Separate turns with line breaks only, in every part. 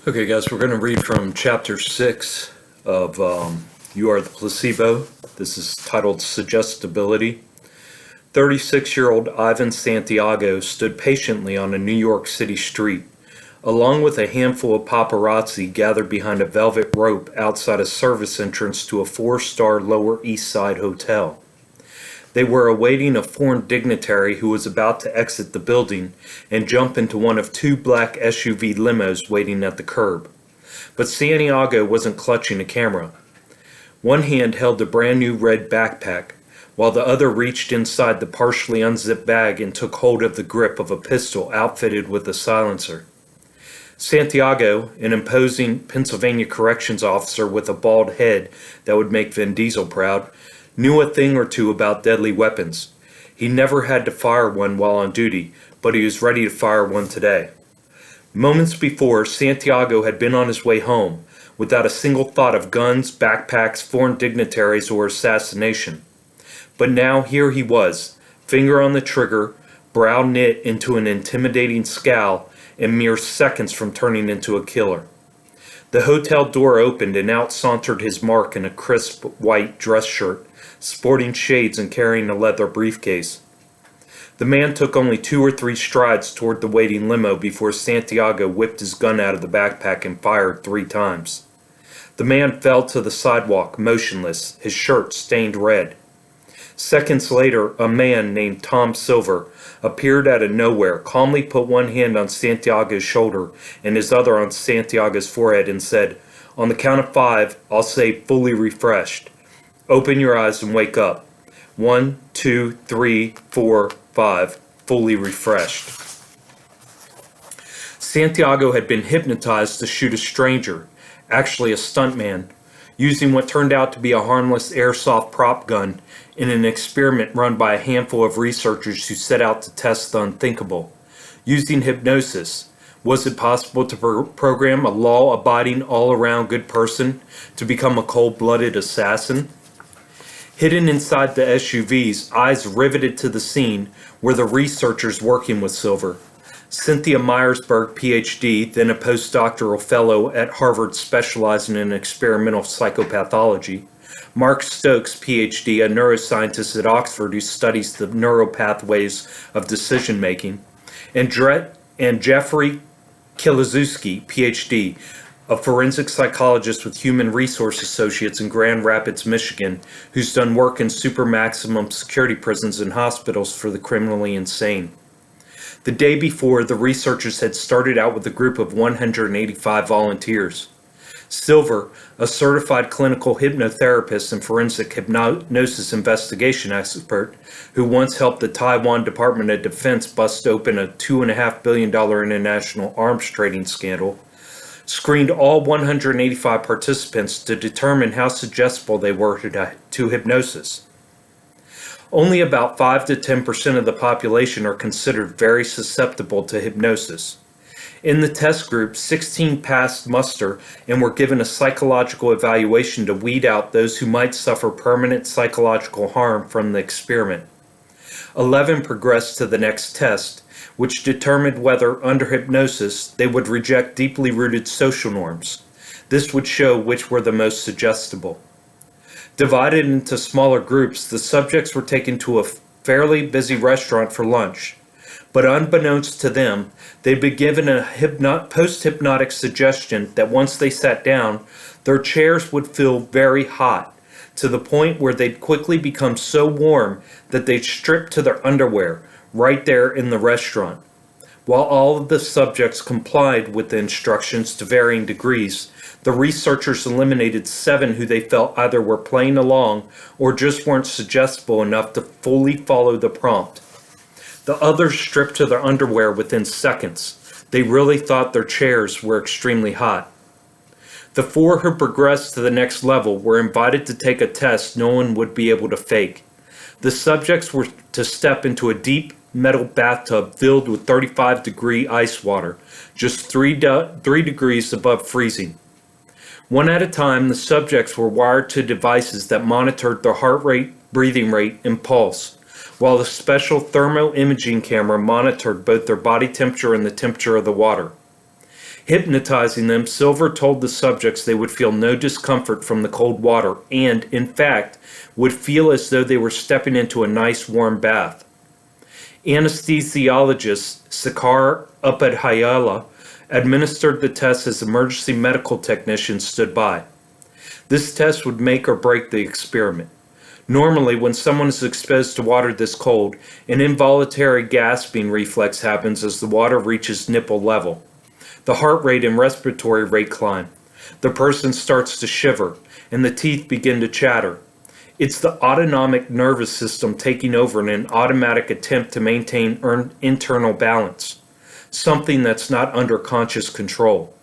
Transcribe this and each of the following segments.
Okay, guys, we're going to read from chapter 6 of You Are The Placebo. This is titled Suggestibility. 36-year-old Ivan Santiago stood patiently on a New York City street, along with a handful of paparazzi gathered behind a velvet rope outside a service entrance to a 4-star Lower East Side hotel. They were awaiting a foreign dignitary who was about to exit the building and jump into one of 2 black SUV limos waiting at the curb. But Santiago wasn't clutching a camera. One hand held a brand new red backpack, while the other reached inside the partially unzipped bag and took hold of the grip of a pistol outfitted with a silencer. Santiago, an imposing Pennsylvania corrections officer with a bald head that would make Vin Diesel proud, knew a thing or two about deadly weapons. He never had to fire one while on duty, but he was ready to fire one today. Moments before, Santiago had been on his way home, without a single thought of guns, backpacks, foreign dignitaries, or assassination. But now here he was, finger on the trigger, brow knit into an intimidating scowl, and mere seconds from turning into a killer. The hotel door opened and out sauntered his mark in a crisp white dress shirt, sporting shades and carrying a leather briefcase. The man took only 2 or 3 strides toward the waiting limo before Santiago whipped his gun out of the backpack and fired 3 times. The man fell to the sidewalk, motionless, his shirt stained red. Seconds later, a man named Tom Silver appeared out of nowhere, calmly put one hand on Santiago's shoulder and his other on Santiago's forehead and said, "On the count of 5, I'll say fully refreshed. Open your eyes and wake up. 1, 2, 3, 4, 5, fully refreshed." Santiago had been hypnotized to shoot a stranger, actually a stuntman, using what turned out to be a harmless airsoft prop gun in an experiment run by a handful of researchers who set out to test the unthinkable. Using hypnosis, was it possible to program a law-abiding, all-around good person to become a cold-blooded assassin? Hidden inside the SUVs, eyes riveted to the scene, were the researchers working with Silver. Cynthia Myersberg, Ph.D., then a postdoctoral fellow at Harvard specializing in experimental psychopathology. Mark Stokes, Ph.D., a neuroscientist at Oxford who studies the neural pathways of decision-making. And Jeffrey Kilizewski, Ph.D., a forensic psychologist with Human Resource Associates in Grand Rapids, Michigan, who's done work in super maximum security prisons and hospitals for the criminally insane. The day before, the researchers had started out with a group of 185 volunteers. Silver, a certified clinical hypnotherapist and forensic hypnosis investigation expert who once helped the Taiwan Department of Defense bust open a $2.5 billion international arms trading scandal, screened all 185 participants to determine how suggestible they were to hypnosis. Only about 5 to 10% of the population are considered very susceptible to hypnosis. In the test group, 16 passed muster and were given a psychological evaluation to weed out those who might suffer permanent psychological harm from the experiment. 11 progressed to the next test, which determined whether, under hypnosis, they would reject deeply rooted social norms. This would show which were the most suggestible. Divided into smaller groups, the subjects were taken to a fairly busy restaurant for lunch. But unbeknownst to them, they'd been given a post-hypnotic suggestion that once they sat down, their chairs would feel very hot, to the point where they'd quickly become so warm that they'd strip to their underwear, right there in the restaurant. While all of the subjects complied with the instructions to varying degrees, the researchers eliminated 7 who they felt either were playing along or just weren't suggestible enough to fully follow the prompt. The others stripped to their underwear within seconds. They really thought their chairs were extremely hot. The 4 who progressed to the next level were invited to take a test no one would be able to fake. The subjects were to step into a deep metal bathtub filled with 35-degree ice water, just 3 degrees above freezing. One at a time, the subjects were wired to devices that monitored their heart rate, breathing rate, and pulse, while a special thermo-imaging camera monitored both their body temperature and the temperature of the water. Hypnotizing them, Silver told the subjects they would feel no discomfort from the cold water and, in fact, would feel as though they were stepping into a nice warm bath. Anesthesiologist Sakar Upadhyaya administered the test as emergency medical technicians stood by. This test would make or break the experiment. Normally, when someone is exposed to water this cold, an involuntary gasping reflex happens as the water reaches nipple level. The heart rate and respiratory rate climb. The person starts to shiver, and the teeth begin to chatter. It's the autonomic nervous system taking over in an automatic attempt to maintain internal balance, something that's not under conscious control.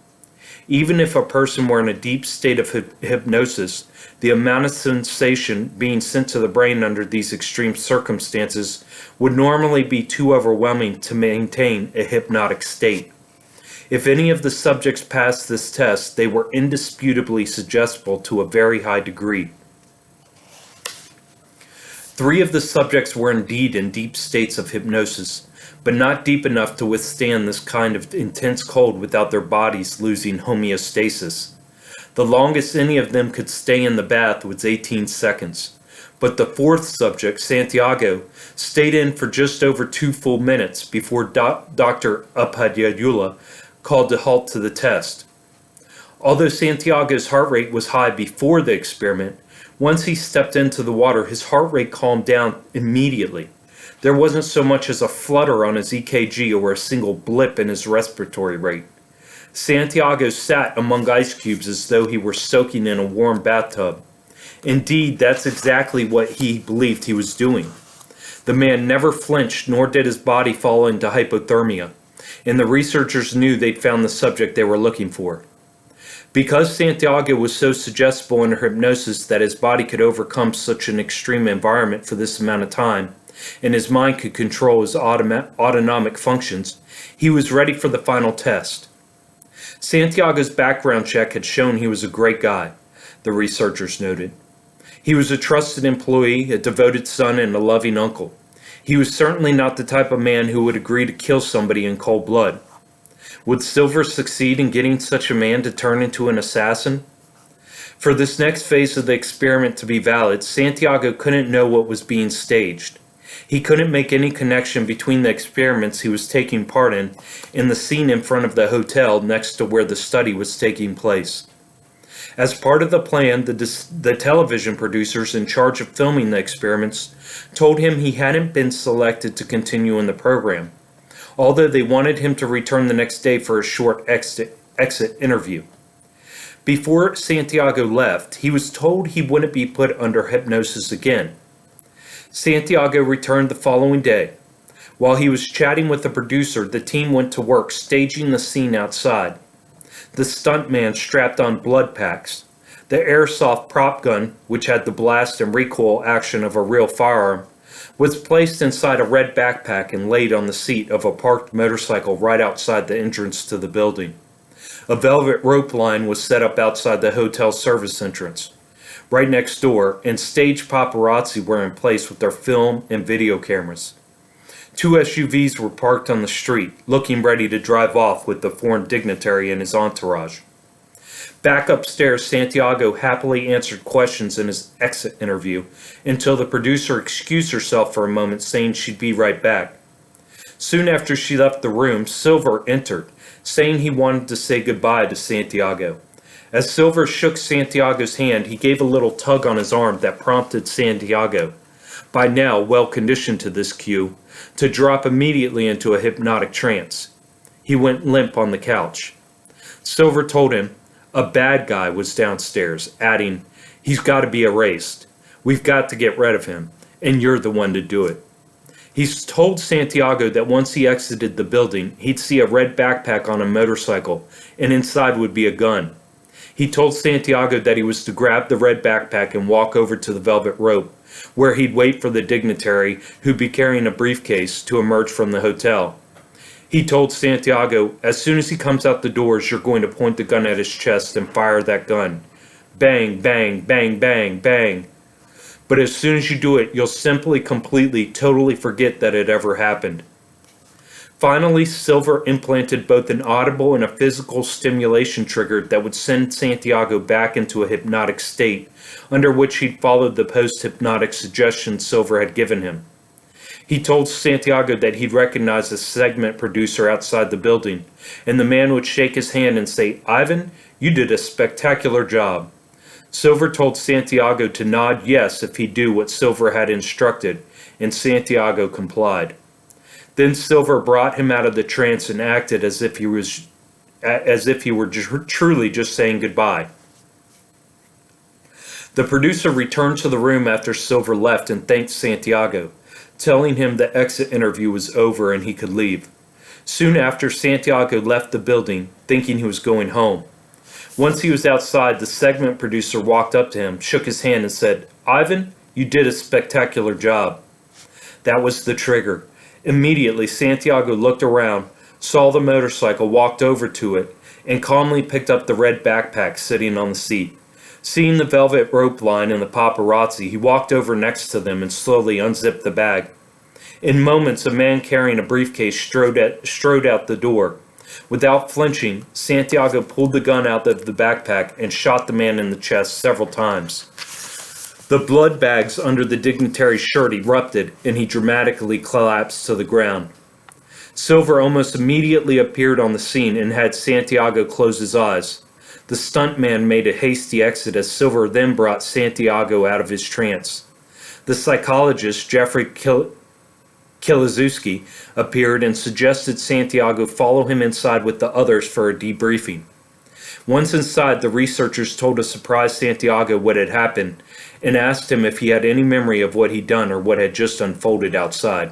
Even if a person were in a deep state of hypnosis, the amount of sensation being sent to the brain under these extreme circumstances would normally be too overwhelming to maintain a hypnotic state. If any of the subjects passed this test, they were indisputably suggestible to a very high degree. 3 of the subjects were indeed in deep states of hypnosis, but not deep enough to withstand this kind of intense cold without their bodies losing homeostasis. The longest any of them could stay in the bath was 18 seconds, but the 4th subject, Santiago, stayed in for just over 2 full minutes before Dr. Upadhyaya called a halt to the test. Although Santiago's heart rate was high before the experiment, once he stepped into the water, his heart rate calmed down immediately. There wasn't so much as a flutter on his EKG or a single blip in his respiratory rate. Santiago sat among ice cubes as though he were soaking in a warm bathtub. Indeed, that's exactly what he believed he was doing. The man never flinched, nor did his body fall into hypothermia, and the researchers knew they'd found the subject they were looking for. Because Santiago was so suggestible under hypnosis that his body could overcome such an extreme environment for this amount of time, and his mind could control his autonomic functions, he was ready for the final test. Santiago's background check had shown he was a great guy, the researchers noted. He was a trusted employee, a devoted son, and a loving uncle. He was certainly not the type of man who would agree to kill somebody in cold blood. Would Silver succeed in getting such a man to turn into an assassin? For this next phase of the experiment to be valid, Santiago couldn't know what was being staged. He couldn't make any connection between the experiments he was taking part in and the scene in front of the hotel next to where the study was taking place. As part of the plan, the television producers in charge of filming the experiments told him he hadn't been selected to continue in the program, although they wanted him to return the next day for a short exit interview. Before Santiago left, he was told he wouldn't be put under hypnosis again. Santiago returned the following day. While he was chatting with the producer, the team went to work staging the scene outside. The stuntman strapped on blood packs. The airsoft prop gun, which had the blast and recoil action of a real firearm, was placed inside a red backpack and laid on the seat of a parked motorcycle right outside the entrance to the building. A velvet rope line was set up outside the hotel service entrance, right next door, and stage paparazzi were in place with their film and video cameras. 2 SUVs were parked on the street, looking ready to drive off with the foreign dignitary and his entourage. Back upstairs, Santiago happily answered questions in his exit interview until the producer excused herself for a moment, saying she'd be right back. Soon after she left the room, Silver entered, saying he wanted to say goodbye to Santiago. As Silver shook Santiago's hand, he gave a little tug on his arm that prompted Santiago, by now well conditioned to this cue, to drop immediately into a hypnotic trance. He went limp on the couch. Silver told him a bad guy was downstairs, adding, "He's got to be erased. We've got to get rid of him, and you're the one to do it." He told Santiago that once he exited the building, he'd see a red backpack on a motorcycle, and inside would be a gun. He told Santiago that he was to grab the red backpack and walk over to the velvet rope, where he'd wait for the dignitary, who'd be carrying a briefcase, to emerge from the hotel. He told Santiago, as soon as he comes out the doors, you're going to point the gun at his chest and fire that gun. Bang, bang, bang, bang, bang. But as soon as you do it, you'll simply, completely, totally forget that it ever happened. Finally, Silver implanted both an audible and a physical stimulation trigger that would send Santiago back into a hypnotic state, under which he'd followed the post-hypnotic suggestions Silver had given him. He told Santiago that he'd recognize a segment producer outside the building, and the man would shake his hand and say, "Ivan, you did a spectacular job." Silver told Santiago to nod yes if he'd do what Silver had instructed, and Santiago complied. Then Silver brought him out of the trance and acted as if he were truly just saying goodbye. The producer returned to the room after Silver left and thanked Santiago, telling him the exit interview was over and he could leave. Soon after, Santiago left the building, thinking he was going home. Once he was outside, the segment producer walked up to him, shook his hand, and said, "Ivan, you did a spectacular job." That was the trigger. Immediately, Santiago looked around, saw the motorcycle, walked over to it, and calmly picked up the red backpack sitting on the seat. Seeing the velvet rope line and the paparazzi, he walked over next to them and slowly unzipped the bag. In moments, a man carrying a briefcase strode out the door. Without flinching, Santiago pulled the gun out of the backpack and shot the man in the chest several times. The blood bags under the dignitary's shirt erupted, and he dramatically collapsed to the ground. Silver almost immediately appeared on the scene and had Santiago close his eyes. The stuntman made a hasty exit as Silver then brought Santiago out of his trance. The psychologist, Jeffrey Kilizewski, appeared and suggested Santiago follow him inside with the others for a debriefing. Once inside, the researchers told a surprised Santiago what had happened and asked him if he had any memory of what he'd done or what had just unfolded outside.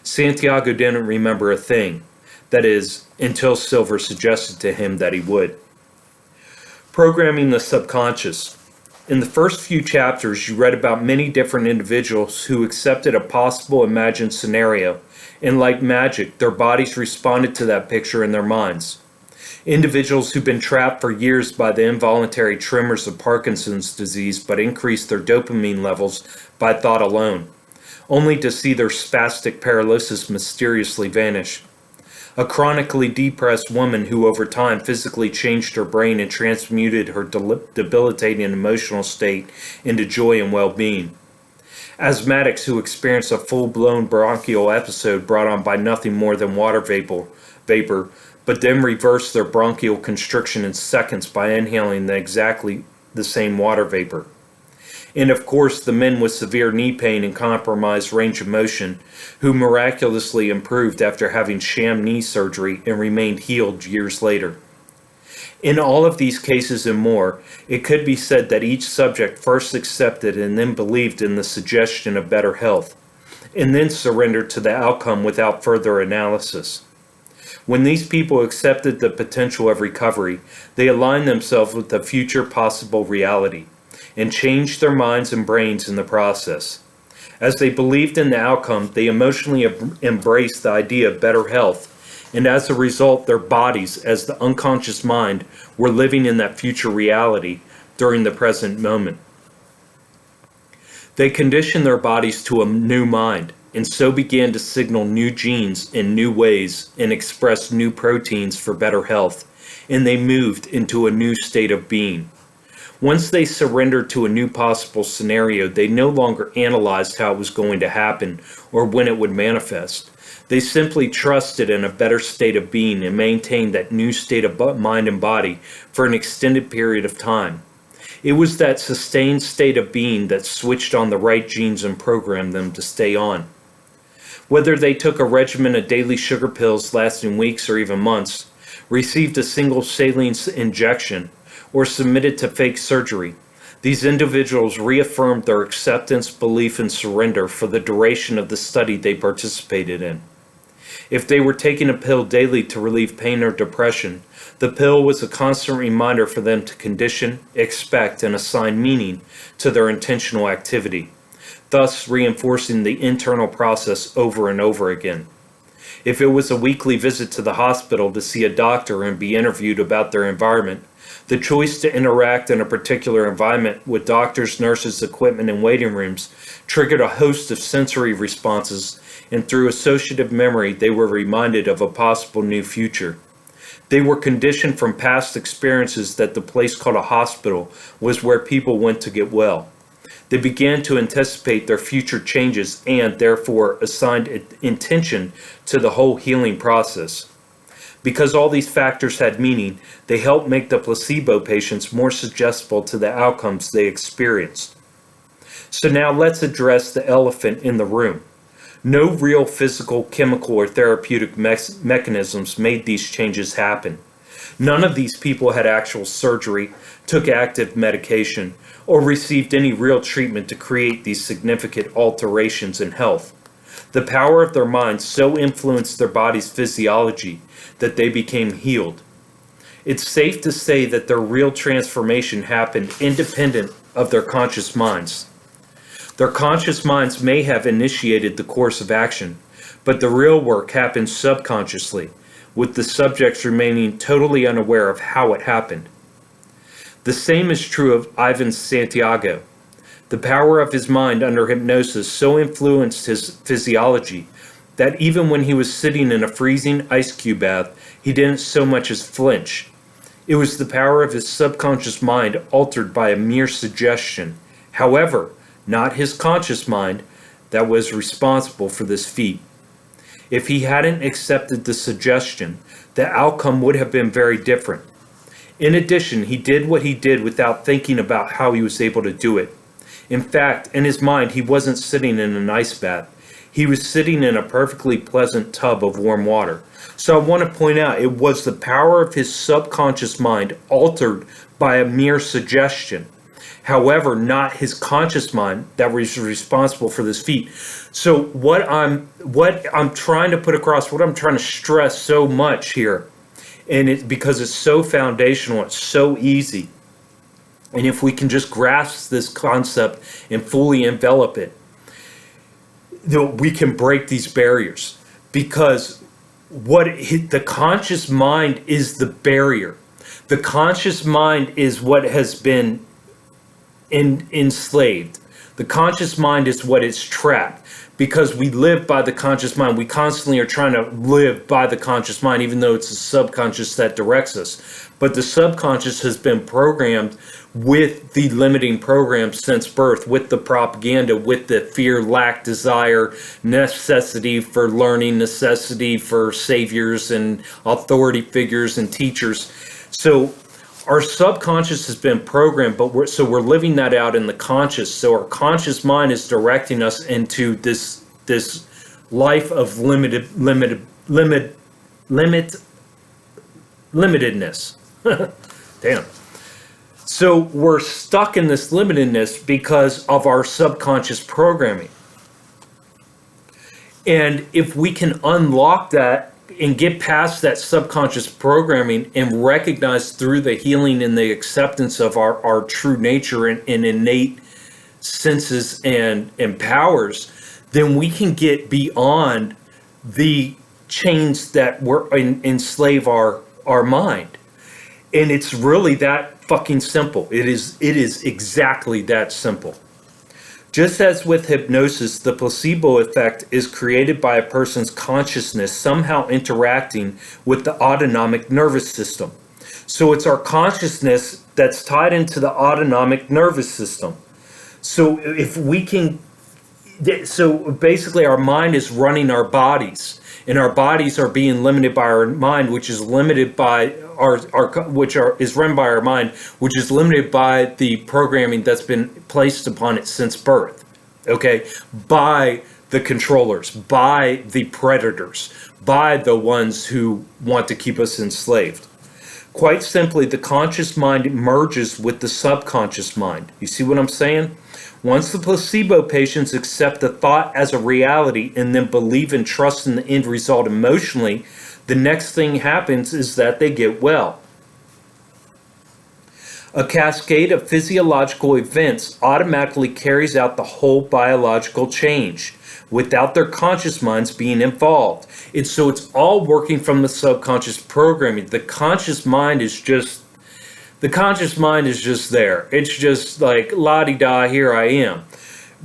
Santiago didn't remember a thing. That is, until Silver suggested to him that he would. Programming the subconscious. In the first few chapters, you read about many different individuals who accepted a possible imagined scenario, and like magic, their bodies responded to that picture in their minds. Individuals who've been trapped for years by the involuntary tremors of Parkinson's disease but increased their dopamine levels by thought alone, only to see their spastic paralysis mysteriously vanish. A chronically depressed woman who over time physically changed her brain and transmuted her debilitating emotional state into joy and well-being. Asthmatics who experienced a full-blown bronchial episode brought on by nothing more than water vapor, but then reversed their bronchial constriction in seconds by inhaling exactly the same water vapor. And of course, the men with severe knee pain and compromised range of motion, who miraculously improved after having sham knee surgery and remained healed years later. In all of these cases and more, it could be said that each subject first accepted and then believed in the suggestion of better health, and then surrendered to the outcome without further analysis. When these people accepted the potential of recovery, they aligned themselves with the future possible reality, and changed their minds and brains in the process. As they believed in the outcome, they emotionally embraced the idea of better health, and as a result, their bodies, as the unconscious mind, were living in that future reality during the present moment. They conditioned their bodies to a new mind, and so began to signal new genes in new ways and express new proteins for better health, and they moved into a new state of being. Once they surrendered to a new possible scenario, they no longer analyzed how it was going to happen or when it would manifest. They simply trusted in a better state of being and maintained that new state of mind and body for an extended period of time. It was that sustained state of being that switched on the right genes and programmed them to stay on. Whether they took a regimen of daily sugar pills lasting weeks or even months, received a single saline injection, or submitted to fake surgery, these individuals reaffirmed their acceptance, belief, and surrender for the duration of the study they participated in. If they were taking a pill daily to relieve pain or depression, the pill was a constant reminder for them to condition, expect, and assign meaning to their intentional activity, thus reinforcing the internal process over and over again. If it was a weekly visit to the hospital to see a doctor and be interviewed about their environment, the choice to interact in a particular environment with doctors, nurses, equipment, and waiting rooms triggered a host of sensory responses, and through associative memory, they were reminded of a possible new future. They were conditioned from past experiences that the place called a hospital was where people went to get well. They began to anticipate their future changes and, therefore, assigned intention to the whole healing process. Because all these factors had meaning, they helped make the placebo patients more suggestible to the outcomes they experienced. So now let's address the elephant in the room. No real physical, chemical, or therapeutic mechanisms made these changes happen. None of these people had actual surgery, took active medication, or received any real treatment to create these significant alterations in health. The power of their minds so influenced their body's physiology that they became healed. It's safe to say that their real transformation happened independent of their conscious minds. Their conscious minds may have initiated the course of action, but the real work happened subconsciously, with the subjects remaining totally unaware of how it happened. The same is true of Ivan Santiago. The power of his mind under hypnosis so influenced his physiology that even when he was sitting in a freezing ice cube bath, he didn't so much as flinch. It was the power of his subconscious mind altered by a mere suggestion. However, not his conscious mind, that was responsible for this feat. If he hadn't accepted the suggestion, the outcome would have been very different. In addition, he did what he did without thinking about how he was able to do it. In fact, in his mind, he wasn't sitting in an ice bath. He was sitting in a perfectly pleasant tub of warm water. So I want to point out, it was the power of his subconscious mind altered by a mere suggestion. However, not his conscious mind that was responsible for this feat. So what I'm trying to put across, what I'm trying to stress so much here, and it's because it's so foundational, it's so easy. And if we can just grasp this concept and fully envelop it, we can break these barriers. Because the conscious mind is the barrier. The conscious mind is what has been enslaved. The conscious mind is what is trapped. Because we live by the conscious mind. We constantly are trying to live by the conscious mind, even though it's the subconscious that directs us. But the subconscious has been programmed with the limiting program since birth, with the propaganda, with the fear, lack, desire, necessity for learning, necessity for saviors and authority figures and teachers. So our subconscious has been programmed, but we're living that out in the conscious. So our conscious mind is directing us into this life of limitedness. Damn. So we're stuck in this limitedness because of our subconscious programming. And if we can unlock that and get past that subconscious programming and recognize through the healing and the acceptance of our true nature and innate senses and powers, then we can get beyond the chains that enslave our mind. And it's really that fucking simple. It is exactly that simple. Just as with hypnosis, the placebo effect is created by a person's consciousness somehow interacting with the autonomic nervous system. So it's our consciousness that's tied into the autonomic nervous system. So if we can, so basically our mind is running our bodies, and our bodies are being limited by our mind, which is limited by is run by our mind, which is limited by the programming that's been placed upon it since birth, okay? By the controllers, by the predators, by the ones who want to keep us enslaved. Quite simply, the conscious mind merges with the subconscious mind. You see what I'm saying? Once the placebo patients accept the thought as a reality and then believe and trust in the end result emotionally, the next thing happens is that they get well. A cascade of physiological events automatically carries out the whole biological change. without their conscious minds being involved. It's all working from the subconscious programming. The conscious mind is just there. It's just like la-di-da, here I am.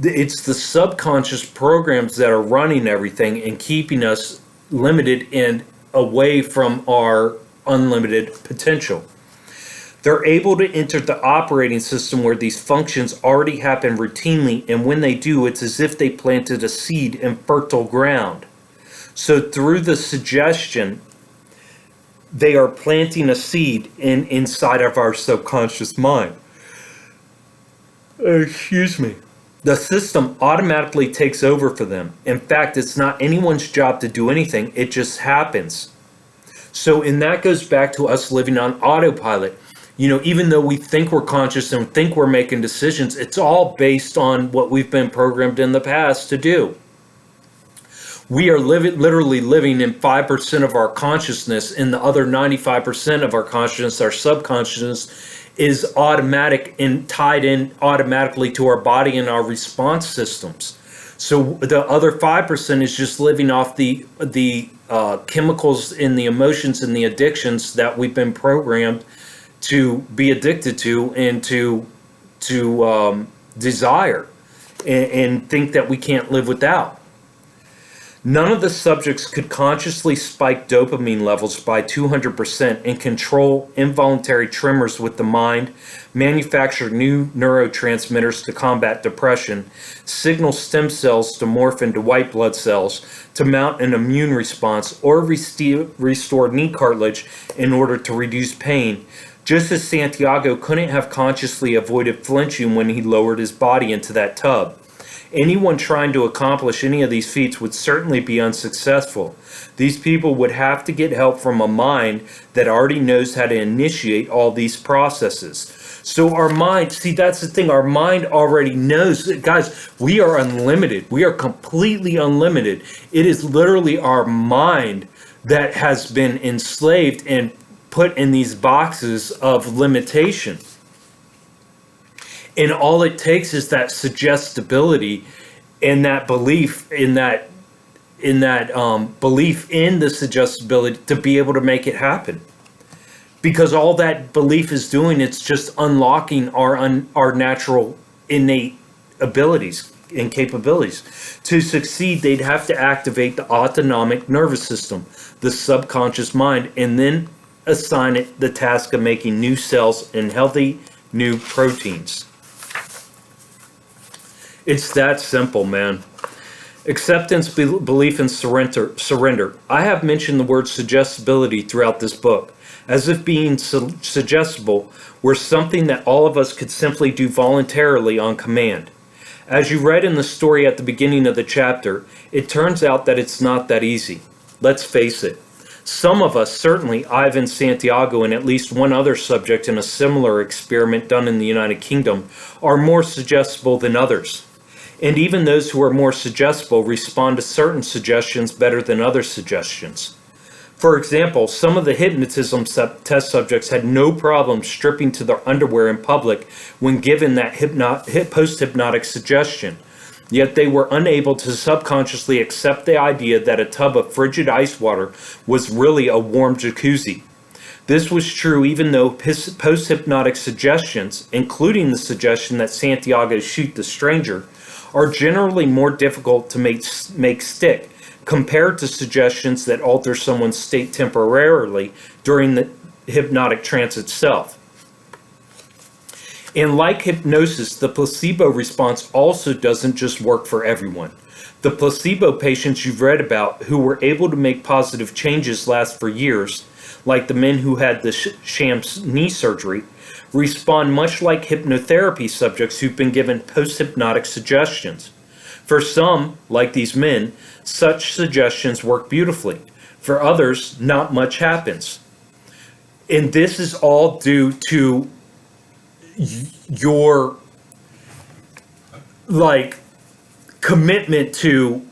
It's the subconscious programs that are running everything and keeping us limited and away from our unlimited potential. They're able to enter the operating system where these functions already happen routinely, and when they do, it's as if they planted a seed in fertile ground. So through the suggestion, they are planting a seed inside of our subconscious mind. Excuse me. The system automatically takes over for them. In fact, it's not anyone's job to do anything, it just happens. So, and that goes back to us living on autopilot. Even though we think we're conscious and think we're making decisions, it's all based on what we've been programmed in the past to do. We are literally living in 5% of our consciousness, and the other 95% of our consciousness, our subconsciousness, is automatic and tied in automatically to our body and our response systems. So the other 5% is just living off the chemicals and the emotions and the addictions that we've been programmed to be addicted to and to desire and think that we can't live without. None of the subjects could consciously spike dopamine levels by 200% and control involuntary tremors with the mind, manufacture new neurotransmitters to combat depression, signal stem cells to morph into white blood cells, to mount an immune response, or restore knee cartilage in order to reduce pain, just as Santiago couldn't have consciously avoided flinching when he lowered his body into that tub. Anyone trying to accomplish any of these feats would certainly be unsuccessful. These people would have to get help from a mind that already knows how to initiate all these processes. So our mind, see, that's the thing, our mind already knows. Guys, we are unlimited. We are completely unlimited. It is literally our mind that has been enslaved and put in these boxes of limitation. And all it takes is that suggestibility and that belief in belief in the suggestibility to be able to make it happen. Because all that belief is doing, it's just unlocking our natural innate abilities and capabilities. To succeed, they'd have to activate the autonomic nervous system, the subconscious mind, and then assign it the task of making new cells and healthy new proteins. It's that simple, man. Acceptance, belief, and surrender. I have mentioned the word suggestibility throughout this book, as if being suggestible were something that all of us could simply do voluntarily on command. As you read in the story at the beginning of the chapter, it turns out that it's not that easy. Let's face it. Some of us, certainly Ivan Santiago and at least one other subject in a similar experiment done in the United Kingdom, are more suggestible than others. And even those who are more suggestible respond to certain suggestions better than other suggestions. For example, some of the hypnotism test subjects had no problem stripping to their underwear in public when given that post-hypnotic suggestion. Yet they were unable to subconsciously accept the idea that a tub of frigid ice water was really a warm jacuzzi. This was true even though post-hypnotic suggestions, including the suggestion that Santiago shoot the stranger, are generally more difficult to make stick compared to suggestions that alter someone's state temporarily during the hypnotic trance itself. And like hypnosis, the placebo response also doesn't just work for everyone. The placebo patients you've read about who were able to make positive changes last for years, like the men who had the sham knee surgery, respond much like hypnotherapy subjects who've been given post-hypnotic suggestions. For some, like these men, such suggestions work beautifully. For others, not much happens. And this is all due to your commitment to,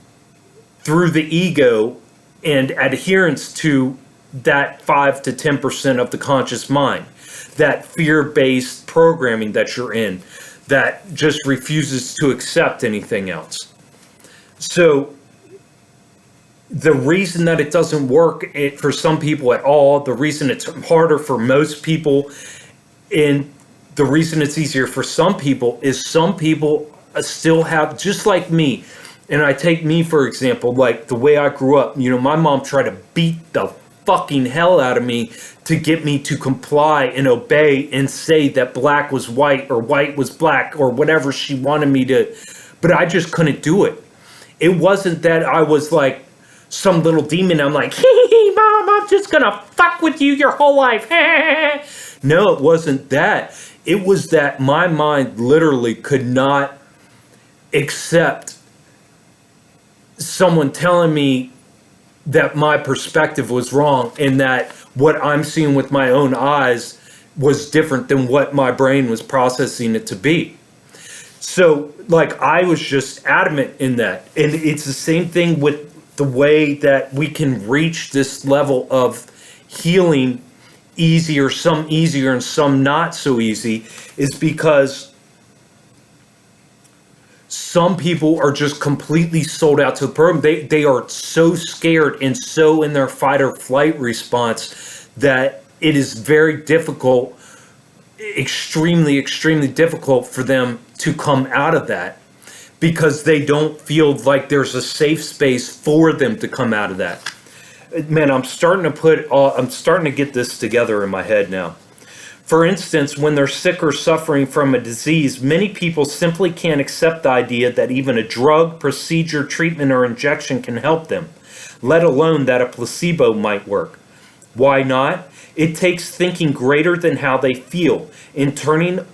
through the ego and adherence to that 5 to 10% of the conscious mind, that fear-based programming that you're in that just refuses to accept anything else. So the reason that it doesn't work for some people at all, the reason it's harder for most people, and the reason it's easier for some people is some people still have, just like me, and I take me for example, like the way I grew up, my mom tried to beat the fucking hell out of me to get me to comply and obey and say that black was white or white was black or whatever she wanted me to, but I just couldn't do it. It wasn't that I was like some little demon. I'm like, hee, mom, I'm just gonna fuck with you your whole life. No, it wasn't that. It was that my mind literally could not accept someone telling me that my perspective was wrong and that what I'm seeing with my own eyes was different than what my brain was processing it to be. So, like, I was just adamant in that. And it's the same thing with the way that we can reach this level of healing easier and some not so easy, is because some people are just completely sold out to the program. They are so scared and so in their fight or flight response that it is very difficult, extremely, extremely difficult for them to come out of that, because they don't feel like there's a safe space for them to come out of that. Man, I'm starting to get this together in my head now. For instance, when they're sick or suffering from a disease, many people simply can't accept the idea that even a drug, procedure, treatment, or injection can help them, let alone that a placebo might work. Why not? It takes thinking greater than how they feel, in turn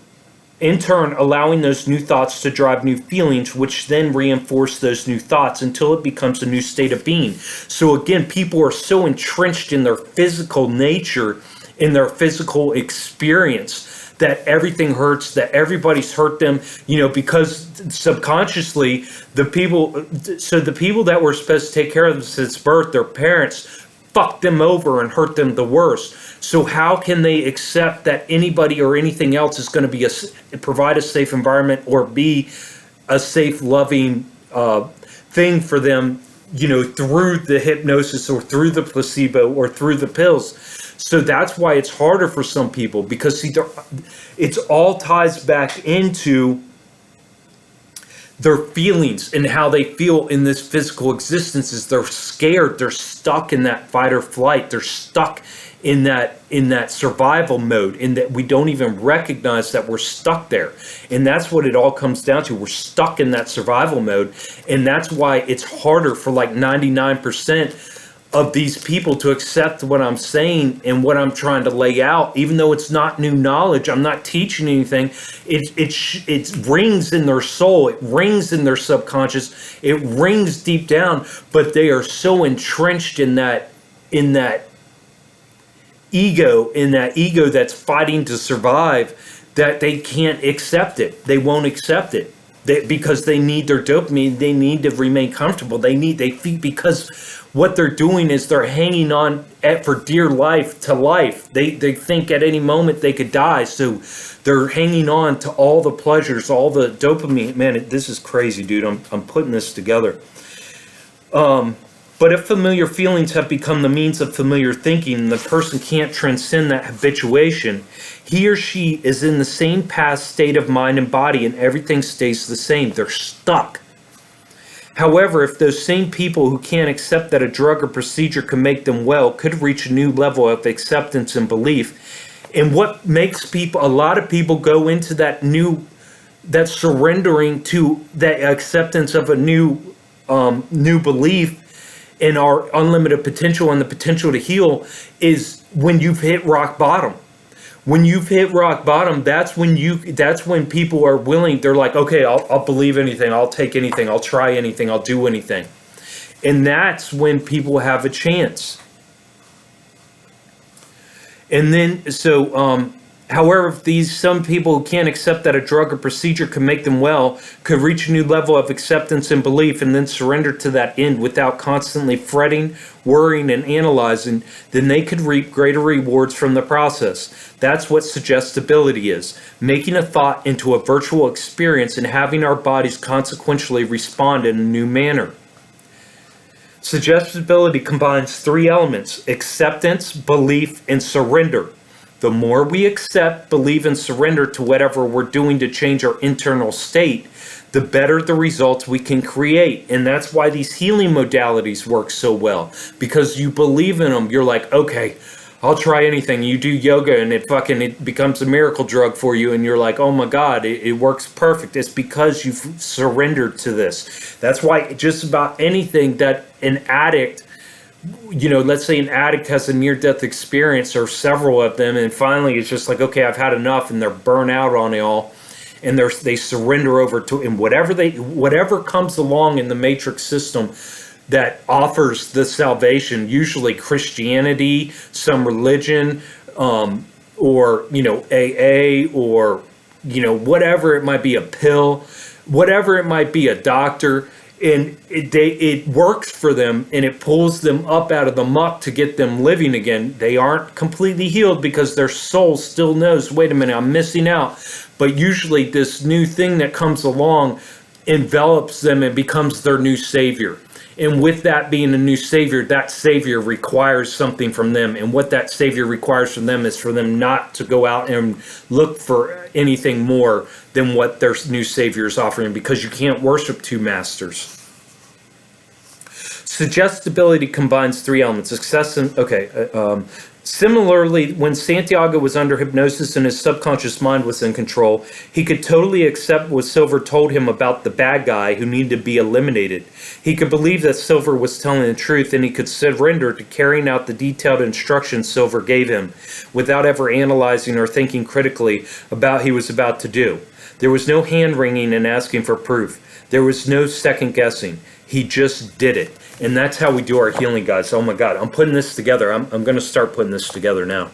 allowing those new thoughts to drive new feelings, which then reinforce those new thoughts until it becomes a new state of being. So again, people are so entrenched in their physical nature, in their physical experience, that everything hurts, that everybody's hurt them, because subconsciously the people that were supposed to take care of them since birth, their parents, fucked them over and hurt them the worst. So how can they accept that anybody or anything else is going to provide a safe environment or be a safe, loving thing for them, through the hypnosis or through the placebo or through the pills? So that's why it's harder for some people, because it's all ties back into their feelings and how they feel in this physical existence. Is they're scared, they're stuck in that fight or flight, they're stuck in that survival mode, and that we don't even recognize that we're stuck there. And that's what it all comes down to. We're stuck in that survival mode, and that's why it's harder for like 99% of these people to accept what I'm saying and what I'm trying to lay out. Even though it's not new knowledge, I'm not teaching anything. It rings in their soul, it rings in their subconscious, it rings deep down, but they are so entrenched in that ego that's fighting to survive, that they can't accept it. They won't accept it. Because they need their dopamine, they need to remain comfortable. Because what they're doing is they're hanging on for dear life to life. They think at any moment they could die, so they're hanging on to all the pleasures, all the dopamine. Man, this is crazy, dude. I'm putting this together. But if familiar feelings have become the means of familiar thinking, and the person can't transcend that habituation, he or she is in the same past state of mind and body, and everything stays the same. They're stuck. However, if those same people who can't accept that a drug or procedure can make them well could reach a new level of acceptance and belief, and what makes a lot of people go into that surrendering to that acceptance of a new belief in our unlimited potential and the potential to heal, is when you've hit rock bottom. When you've hit rock bottom, that's when people are willing. They're like, okay, I'll believe anything, I'll take anything, I'll try anything, I'll do anything. And that's when people have a chance. And then, However, some people who can't accept that a drug or procedure could make them well could reach a new level of acceptance and belief and then surrender to that end without constantly fretting, worrying, and analyzing, then they could reap greater rewards from the process. That's what suggestibility is, making a thought into a virtual experience and having our bodies consequentially respond in a new manner. Suggestibility combines three elements: acceptance, belief, and surrender. The more we accept, believe, and surrender to whatever we're doing to change our internal state, the better the results we can create. And that's why these healing modalities work so well, because you believe in them. You're like, okay, I'll try anything. You do yoga and it becomes a miracle drug for you, and you're like, oh my God, it works perfect. It's because you've surrendered to this. That's why just about anything that an addict, let's say an addict has a near-death experience or several of them, and finally it's just like, okay, I've had enough, and they're burnt out on it all, and they surrender over to, and whatever comes along in the matrix system that offers the salvation, usually Christianity, some religion, or AA, or whatever it might be, a pill, whatever it might be, a doctor. And it works for them, and it pulls them up out of the muck to get them living again. They aren't completely healed because their soul still knows, wait a minute, I'm missing out. But usually this new thing that comes along envelops them and becomes their new savior. And with that being a new savior, that savior requires something from them. And what that savior requires from them is for them not to go out and look for anything more than what their new savior is offering, because you can't worship two masters. Suggestibility combines three elements: success and similarly, when Santiago was under hypnosis and his subconscious mind was in control, he could totally accept what Silver told him about the bad guy who needed to be eliminated. He could believe that Silver was telling the truth, and he could surrender to carrying out the detailed instructions Silver gave him without ever analyzing or thinking critically about what he was about to do. There was no hand-wringing and asking for proof. There was no second-guessing. He just did it. And that's how we do our healing, guys. Oh my God, I'm putting this together. I'm going to start putting this together now.